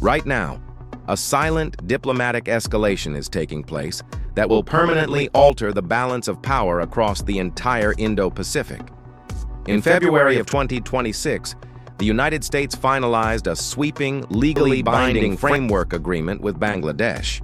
Right now, a silent diplomatic escalation is taking place that will permanently alter the balance of power across the entire Indo-Pacific. In February of 2026, the United States finalized a sweeping, legally binding framework agreement with Bangladesh.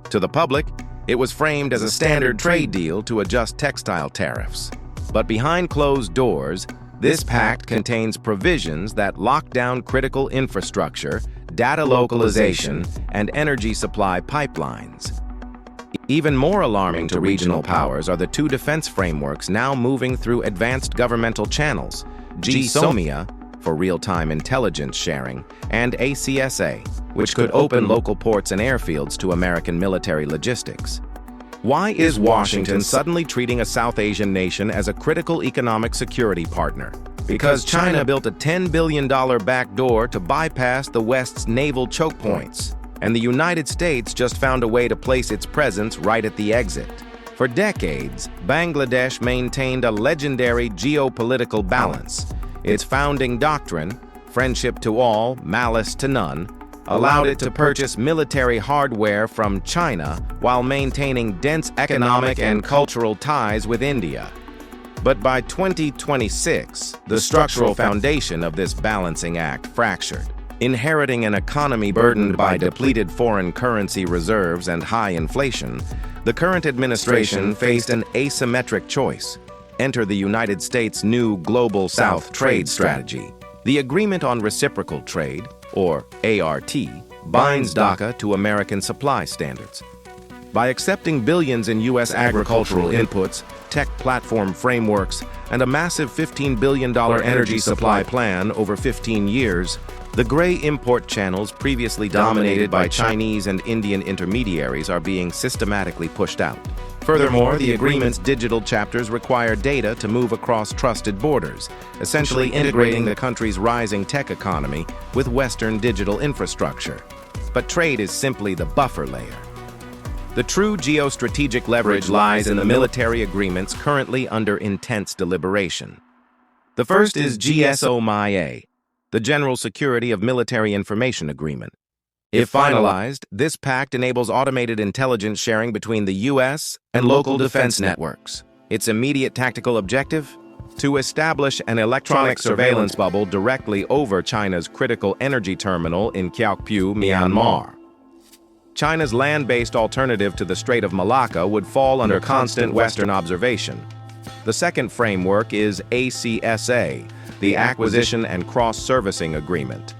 To the public, it was framed as a standard trade deal to adjust textile tariffs. But behind closed doors, this pact contains provisions that lock down critical infrastructure, data localization, and energy supply pipelines. Even more alarming to regional powers are the two defense frameworks now moving through advanced governmental channels, GSOMIA, for real-time intelligence sharing, and ACSA, which could open local ports and airfields to American military logistics. Why is Washington suddenly treating a South Asian nation as a critical economic security partner? Because China built a $10 billion backdoor to bypass the West's naval choke points, and the United States just found a way to place its presence right at the exit. For decades, Bangladesh maintained a legendary geopolitical balance. Its founding doctrine, friendship to all, malice to none, allowed it to purchase military hardware from China while maintaining dense economic and cultural ties with India. But by 2026, the structural foundation of this balancing act fractured. Inheriting an economy burdened by depleted foreign currency reserves and high inflation, the current administration faced an asymmetric choice: enter the United States' new Global South trade strategy. The Agreement on Reciprocal Trade, or ART, binds Dhaka to American supply standards. By accepting billions in U.S. agricultural inputs, tech platform frameworks, and a massive $15 billion energy supply plan over 15 years, the gray import channels previously dominated by Chinese and Indian intermediaries are being systematically pushed out. Furthermore, the agreement's digital chapters require data to move across trusted borders, essentially integrating the country's rising tech economy with Western digital infrastructure. But trade is simply the buffer layer. The true geostrategic leverage lies in the military agreements currently under intense deliberation. The first is GSOMIA, the General Security of Military Information Agreement. If finalized, this pact enables automated intelligence sharing between the U.S. and local defense networks. Its immediate tactical objective? To establish an electronic surveillance bubble directly over China's critical energy terminal in Kyaukphyu, Myanmar. China's land-based alternative to the Strait of Malacca would fall under constant Western observation. The second framework is ACSA, the Acquisition and Cross-Servicing Agreement.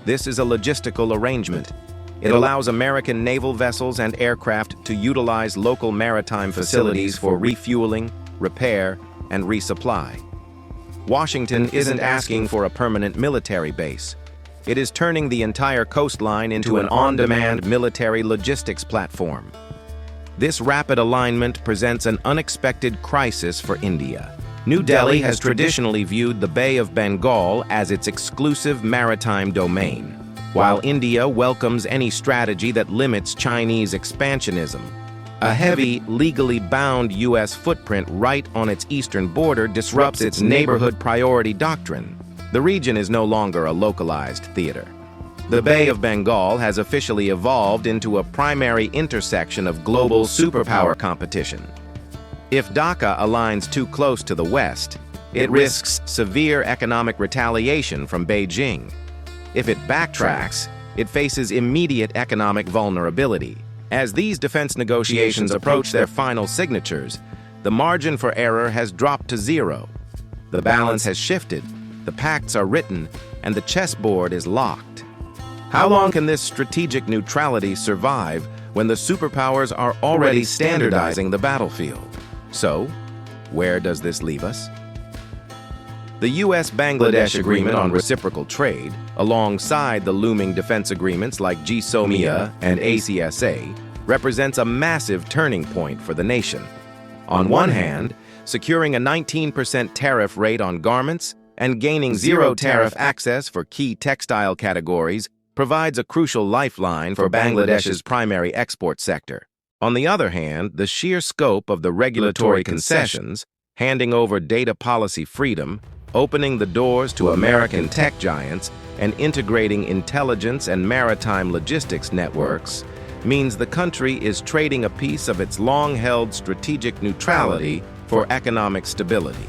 This is a logistical arrangement. It allows American naval vessels and aircraft to utilize local maritime facilities for refueling, repair, and resupply. Washington isn't asking for a permanent military base. It is turning the entire coastline into an on-demand military logistics platform. This rapid alignment presents an unexpected crisis for India. New Delhi has traditionally viewed the Bay of Bengal as its exclusive maritime domain, while India welcomes any strategy that limits Chinese expansionism. A heavy, legally bound U.S. footprint right on its eastern border disrupts its neighborhood priority doctrine. The region is no longer a localized theater. The Bay of Bengal has officially evolved into a primary intersection of global superpower competition. If Dhaka aligns too close to the West, it risks severe economic retaliation from Beijing. If it backtracks, it faces immediate economic vulnerability. As these defense negotiations approach their final signatures, the margin for error has dropped to zero. The balance has shifted, the pacts are written, and the chessboard is locked. How long can this strategic neutrality survive when the superpowers are already standardizing the battlefield? So, where does this leave us? The U.S.-Bangladesh Agreement on Reciprocal Trade, alongside the looming defense agreements like GSOMIA and ACSA, represents a massive turning point for the nation. On one hand, securing a 19% tariff rate on garments and gaining zero tariff access for key textile categories provides a crucial lifeline for Bangladesh's primary export sector. On the other hand, the sheer scope of the regulatory concessions, handing over data policy freedom, opening the doors to American tech giants, and integrating intelligence and maritime logistics networks means the country is trading a piece of its long-held strategic neutrality for economic stability.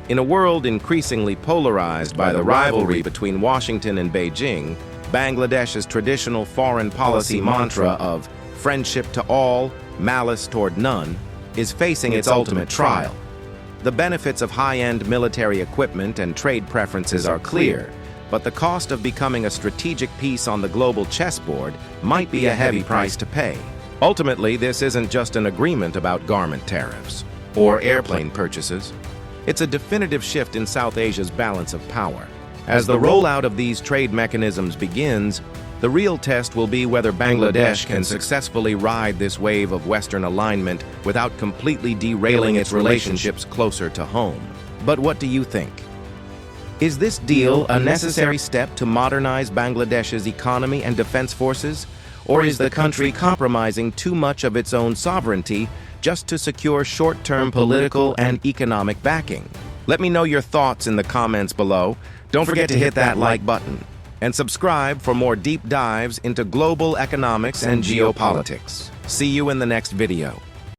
In a world increasingly polarized by the rivalry between Washington and Beijing, Bangladesh's traditional foreign policy mantra of friendship to all, malice toward none, is facing its ultimate trial. The benefits of high-end military equipment and trade preferences are clear, but the cost of becoming a strategic piece on the global chessboard might be a heavy price to pay. Ultimately, this isn't just an agreement about garment tariffs or airplane purchases. It's a definitive shift in South Asia's balance of power. As the rollout of these trade mechanisms begins, the real test will be whether Bangladesh can successfully ride this wave of Western alignment without completely derailing its relationships closer to home. But what do you think? Is this deal a necessary step to modernize Bangladesh's economy and defense forces? Or is the country compromising too much of its own sovereignty just to secure short-term political and economic backing? Let me know your thoughts in the comments below. Don't forget to hit that like button and subscribe for more deep dives into global economics and geopolitics. See you in the next video.